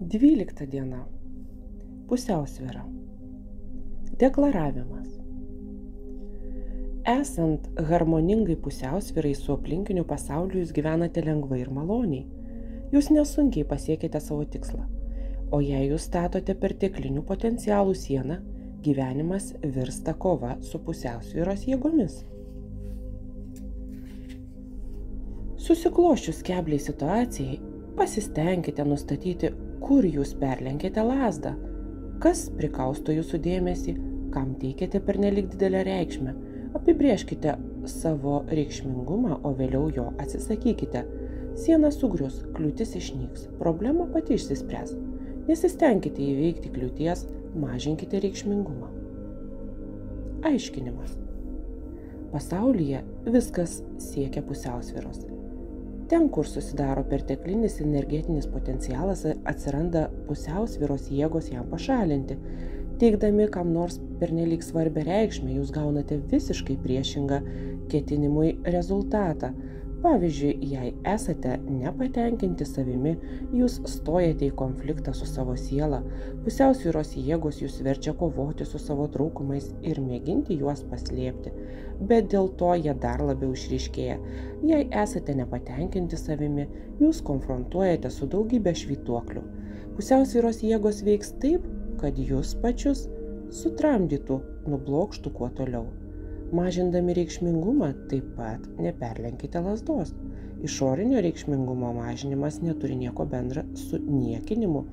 12 diena. Pusiausvyra. Deklaravimas. Esant harmoningai pusiausvyrai su aplinkiniu pasauliu, jūs gyvenate lengvai ir maloniai. Jūs nesunkiai pasiekite savo tikslą. O jei jūs statote perteklinių potencialų sieną, gyvenimas virsta kova su pusiausvyros jėgomis. Susiklosčius kebliai situacijai, pasistengkite nustatyti, kur jūs perlenkėte lazdą, kas prikausto jūsų dėmesį, kam teikiate pernelyg didelę reikšmę. Apibrėžkite savo reikšmingumą, o vėliau jo atsisakykite. Siena sugrius, kliūtis išnyks, problema pati išsispręs. Nesistengkite įveikti kliūties, mažinkite reikšmingumą. Aiškinimas. Pasaulyje viskas siekia pusiausvyros. Ten, kur susidaro perteklinis energetinis potencialas, atsiranda pusiausvyros jėgos jam pašalinti. Teikdami kam nors pernelyg svarbią reikšmę, jūs gaunate visiškai priešingą ketinimui rezultatą. Pavyzdžiui, jei esate nepatenkinti savimi, jūs stojate į konfliktą su savo siela, pusiausvyros jėgos jūs verčia kovoti su savo trūkumais ir mėginti juos paslėpti, bet dėl to jie dar labiau išryškėja. Jei esate nepatenkinti savimi, jūs konfrontuojate su daugybė švytuoklių. Pusiausvyros jėgos veiks taip, kad jūs pačius sutramdytų, nublokštų kuo toliau. Mažindami reikšmingumą taip pat neperlenkite lazdos. Išorinio reikšmingumo mažinimas neturi nieko bendra su niekinimu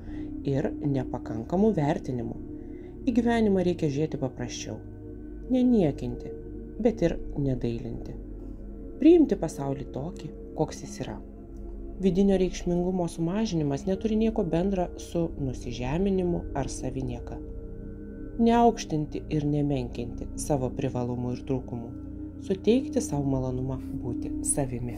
ir nepakankamu vertinimu. Į gyvenimą reikia žiūrėti paprasčiau. Neniekinti, bet ir nedailinti. Priimti pasaulį tokį, koks jis yra. Vidinio reikšmingumo sumažinimas neturi nieko bendra su nusižeminimu ar savinieka. Neaukštinti ir nemenkinti savo privalumų ir trūkumų. Suteikti savo malonumą būti savimi.